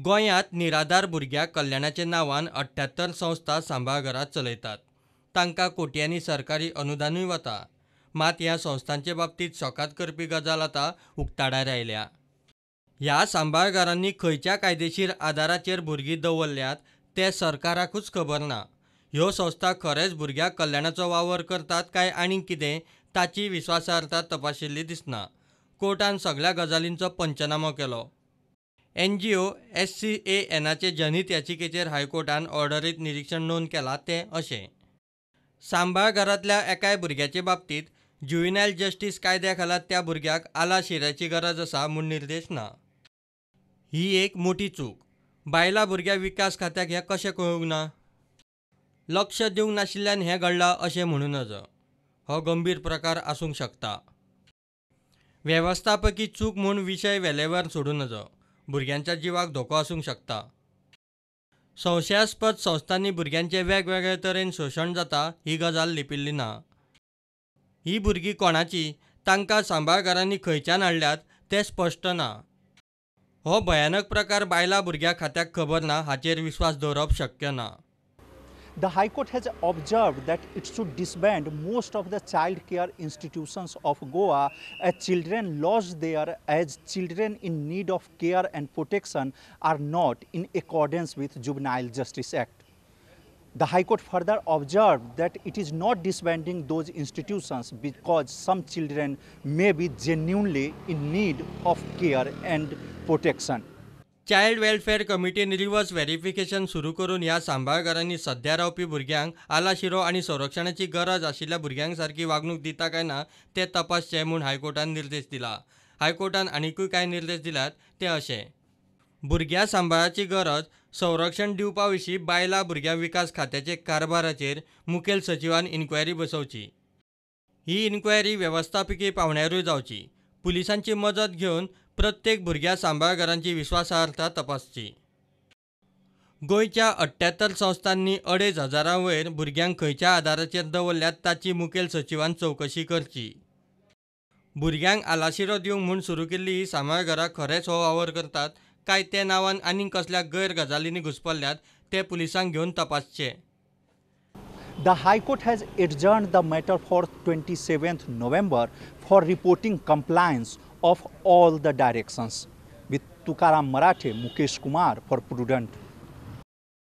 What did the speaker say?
गोंयांत निराधार भुरग्या कल्याणाचे नांवान 78 संस्था सांबाळघरां चलयतात। तांकां कोट्यांनी सरकारी अनुदानूय वता। मात ह्या संस्थांचे बाबतींत शॉकाद करपी गजाल आतां उक्ताडार आयल्या। ह्या सांबाळघरांनी खंयच्या कायदेशीर आदाराचेर भुरगीं दवरल्यात तें सरकाराकूच खबर ना। ह्यो संस्था खरेंच भुरग्या कल्याणाचो वावर करतात काय आनीक कितें ताची विस्वासार्हता तपाशिल्ली दिसना। कोर्टान सगळ्या गजालींचो पंचनामो केलो। NGO SCANचे जनहीत याचिकेचेर हायकोर्टान ऑर्डरीत निरीक्षण नोंद केलां तें अशें। सांबाळघरांतल्या एकाय भुरग्याचे बाबतींत ज्युव्हेनायल जस्टीस कायद्या खाला त्या भुरग्याक आलाशिऱ्याची गरज आसा म्हूण निर्देश ना। ही एक मोठी चूक। बायलां भुरग्या विकास खात्याक हें कशें कळूंक ना? लक्ष दिवंक नाशिल्ल्यान हें घडलां अशें म्हणूं नजो। हो गंभीर प्रकार आसूंक शकता। वेवस्थापकी चूक म्हूण विशय वेलेवर सोडूं नजो। भुरग्यांच्या जिवाक धोको आसूंक शकता। संशयास्पद संस्थांनी भुरग्यांचें वेगवेगळे तरेन शोशण जाता ही गजाल लिपिल्ली ना। ही भुरगीं कोणाची, तांकां सांबाळघरांनी खंयच्यान हाडल्यात तें स्पश्ट ना। हो भयानक प्रकार बायलां भुरग्या खात्याक खबर ना हाचेर विस्वास दवरप शक्य ना। The High Court has observed that it should disband most of the child care institutions of Goa as children lodged there as children in need of care and protection are not in accordance with Juvenile Justice Act. The High Court further observed that it is not disbanding those institutions because some children may be genuinely in need of care and protection. Child welfare कमिटीन reverse verification सुरू करून ह्या सांबाळघरांनी सध्या रावपी भुरग्यांक आलाशिरो आनी संरक्षणाची गरज आशिल्ल्या भुरग्यांक सारकी वागणूक दिता काय ना तें तपासचें म्हूण हायकोर्टान निर्देश दिला। हायकोर्टान आनीकूय कांय निर्देश दिल्यात ते अशें। भुरग्या सांबाळाची गरज संरक्षण दिवपा विशीं बायलां भुरग्या विकास खात्याचे कारभाराचेर मुखेल सचिवान इन्क्वायरी बसोवची। ही इन्क्वायरी वेवस्थापकीय पावंड्यारूय जावची। पुलिसांची मजत घेवन प्रत्येक भुरग्या सांबाळघरांची विस्वासार्हता तपासची। गोंयच्या 78 संस्थांनी 2500 वयर भुरग्यांक खंयच्या आदाराचेर दवरल्यात ताची मुखेल सचिवान चवकशी करची। भुरग्यांक आलाशिरो दिवंक म्हूण सुरू केल्ली ही सांबाळघरां खरेंच हो वावर करतात काय ते नांवान आनीक कसल्या गैर गजालींनी घुस्पल्ल्यात ते पुलिसांक घेवन तपासचें। The High Court has adjourned the matter for 27th November for reporting compliance of all the directions. With Tukaram Marathe, Mukesh Kumar for Prudent.